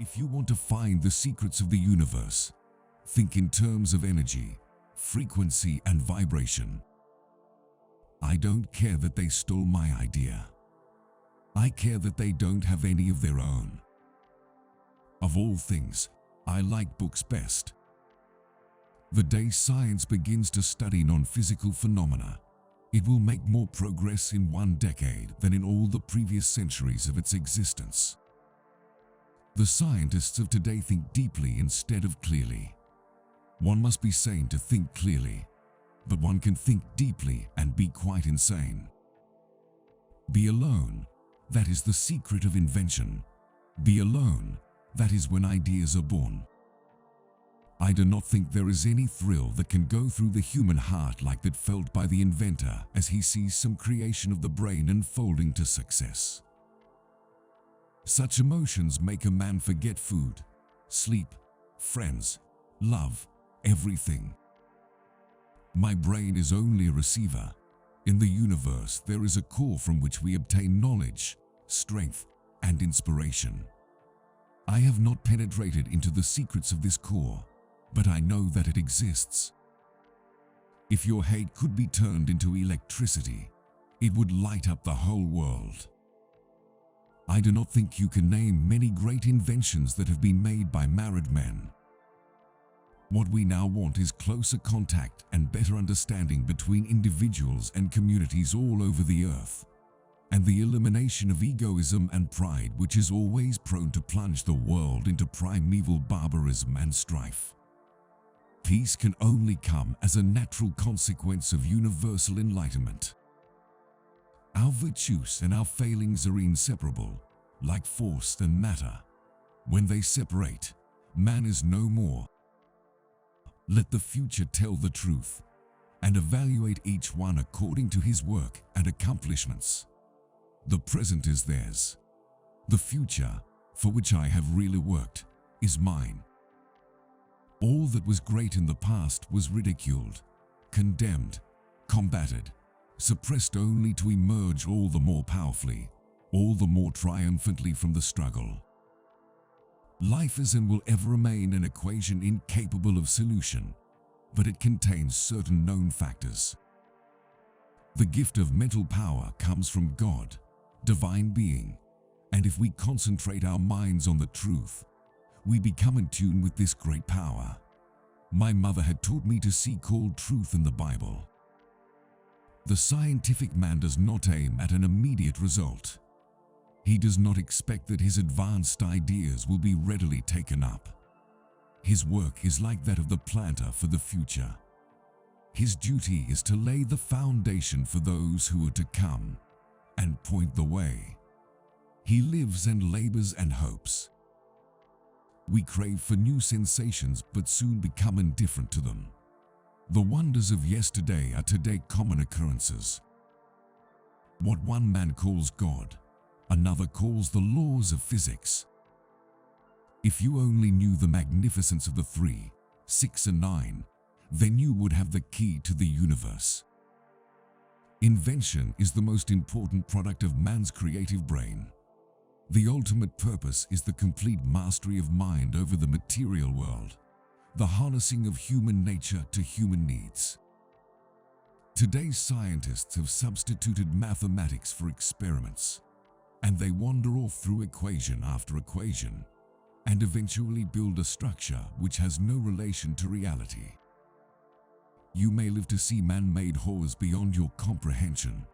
If you want to find the secrets of the universe, think in terms of energy, frequency, and vibration. I don't care that they stole my idea. I care that they don't have any of their own. Of all things, I like books best. The day science begins to study non-physical phenomena, it will make more progress in 1 decade than in all the previous centuries of its existence. The scientists of today think deeply instead of clearly. One must be sane to think clearly, but one can think deeply and be quite insane. Be alone, that is the secret of invention. Be alone, that is when ideas are born. I do not think there is any thrill that can go through the human heart like that felt by the inventor as he sees some creation of the brain unfolding to success. Such emotions make a man forget food, sleep, friends, love, everything. My brain is only a receiver. In the universe, there is a core from which we obtain knowledge, strength, and inspiration. I have not penetrated into the secrets of this core, but I know that it exists. If your hate could be turned into electricity, it would light up the whole world. I do not think you can name many great inventions that have been made by married men. What we now want is closer contact and better understanding between individuals and communities all over the earth, and the elimination of egoism and pride, which is always prone to plunge the world into primeval barbarism and strife. Peace can only come as a natural consequence of universal enlightenment. Our virtues and our failings are inseparable, like force and matter. When they separate, man is no more. Let the future tell the truth, and evaluate each one according to his work and accomplishments. The present is theirs. The future, for which I have really worked, is mine. All that was great in the past was ridiculed, condemned, combated, suppressed only to emerge all the more powerfully, all the more triumphantly from the struggle. Life is and will ever remain an equation incapable of solution, but it contains certain known factors. The gift of mental power comes from God, divine being, and if we concentrate our minds on the truth, we become in tune with this great power. My mother had taught me to seek all truth in the Bible. The scientific man does not aim at an immediate result. He does not expect that his advanced ideas will be readily taken up. His work is like that of the planter for the future. His duty is to lay the foundation for those who are to come and point the way. He lives and labors and hopes. We crave for new sensations but soon become indifferent to them. The wonders of yesterday are today common occurrences. What one man calls God, another calls the laws of physics. If you only knew the magnificence of the 3, 6, and 9, then you would have the key to the universe. Invention is the most important product of man's creative brain. The ultimate purpose is the complete mastery of mind over the material world, the harnessing of human nature to human needs. Today's scientists have substituted mathematics for experiments, and they wander off through equation after equation, and eventually build a structure which has no relation to reality. You may live to see man-made horrors beyond your comprehension.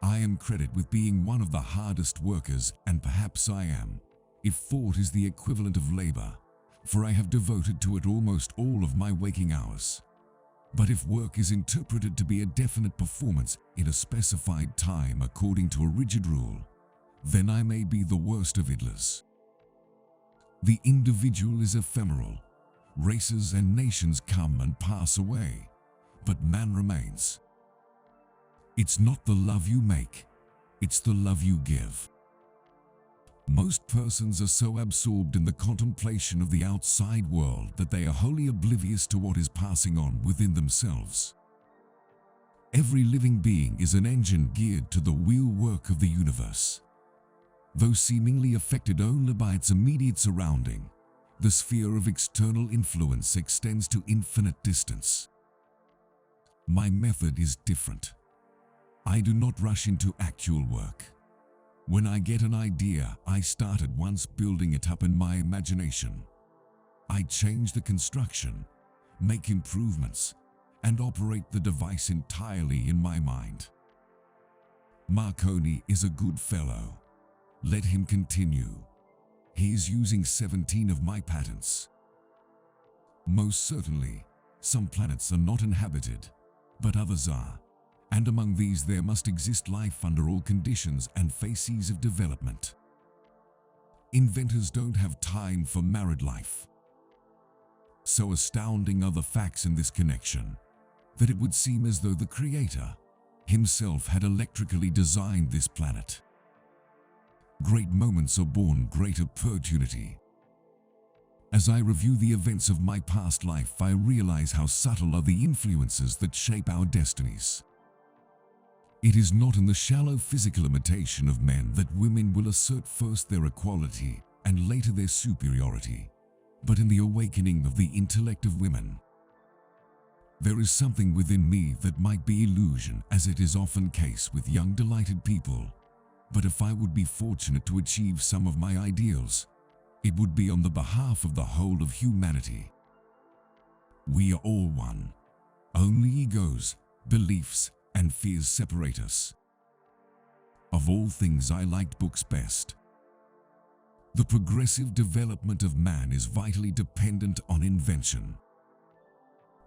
I am credited with being one of the hardest workers, and perhaps I am, if thought is the equivalent of labor, for I have devoted to it almost all of my waking hours. But if work is interpreted to be a definite performance in a specified time according to a rigid rule, then I may be the worst of idlers. The individual is ephemeral. Races and nations come and pass away, but man remains. It's not the love you make, it's the love you give. Most persons are so absorbed in the contemplation of the outside world that they are wholly oblivious to what is passing on within themselves. Every living being is an engine geared to the wheel work of the universe. Though seemingly affected only by its immediate surrounding, the sphere of external influence extends to infinite distance. My method is different. I do not rush into actual work. When I get an idea, I start at once building it up in my imagination. I change the construction, make improvements, and operate the device entirely in my mind. Marconi is a good fellow. Let him continue. He is using 17 of my patents. Most certainly, some planets are not inhabited, but others are, and among these there must exist life under all conditions and phases of development. Inventors don't have time for married life. So astounding are the facts in this connection, that it would seem as though the Creator himself had electrically designed this planet. Great moments are born great opportunity. As I review the events of my past life, I realize how subtle are the influences that shape our destinies. It is not in the shallow physical imitation of men that women will assert first their equality and later their superiority, but in the awakening of the intellect of women. There is something within me that might be illusion, as it is often case with young delighted people, but if I would be fortunate to achieve some of my ideals, it would be on the behalf of the whole of humanity. We are all one. Only egos, beliefs, and fears separate us. Of all things, I liked books best. The progressive development of man is vitally dependent on invention.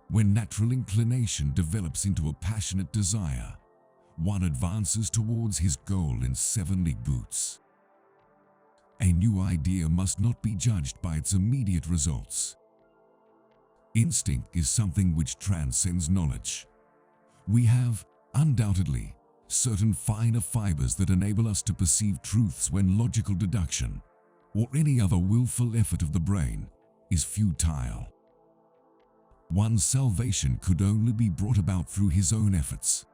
When natural inclination develops into a passionate desire, one advances towards his goal in 7 league boots. A new idea must not be judged by its immediate results. Instinct is something which transcends knowledge. We have, undoubtedly, certain finer fibers that enable us to perceive truths when logical deduction, or any other willful effort of the brain, is futile. One's salvation could only be brought about through his own efforts.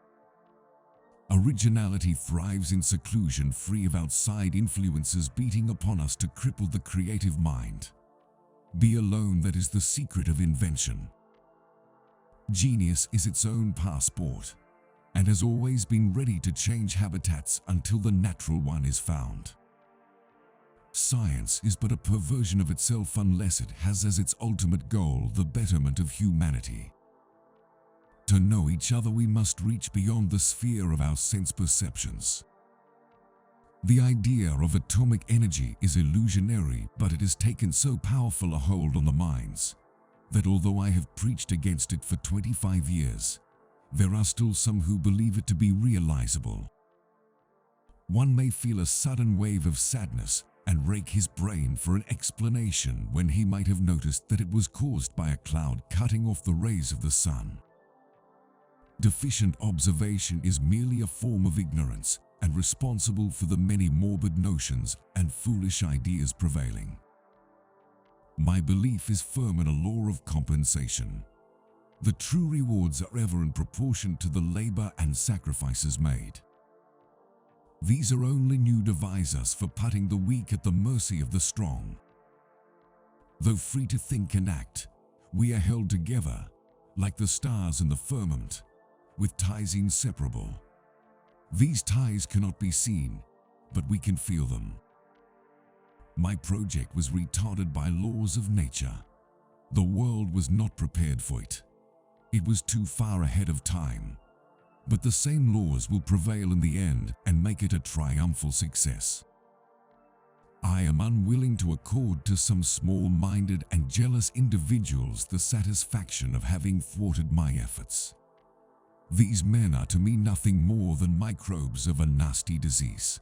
Originality thrives in seclusion, free of outside influences beating upon us to cripple the creative mind. Be alone, that is the secret of invention. Genius is its own passport, and has always been ready to change habitats until the natural one is found. Science is but a perversion of itself unless it has as its ultimate goal the betterment of humanity. To know each other, we must reach beyond the sphere of our sense perceptions. The idea of atomic energy is illusionary, but it has taken so powerful a hold on the minds that although I have preached against it for 25 years, there are still some who believe it to be realizable. One may feel a sudden wave of sadness and rake his brain for an explanation when he might have noticed that it was caused by a cloud cutting off the rays of the sun. Deficient observation is merely a form of ignorance and responsible for the many morbid notions and foolish ideas prevailing. My belief is firm in a law of compensation. The true rewards are ever in proportion to the labor and sacrifices made. These are only new devices for putting the weak at the mercy of the strong. Though free to think and act, we are held together, like the stars in the firmament, with ties inseparable. These ties cannot be seen, but we can feel them. My project was retarded by laws of nature. The world was not prepared for it. It was too far ahead of time. But the same laws will prevail in the end and make it a triumphal success. I am unwilling to accord to some small-minded and jealous individuals the satisfaction of having thwarted my efforts. These men are to me nothing more than microbes of a nasty disease.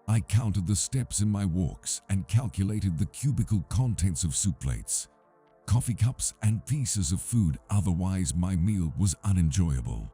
I counted the steps in my walks and calculated the cubical contents of soup plates, coffee cups, and pieces of food, otherwise my meal was unenjoyable.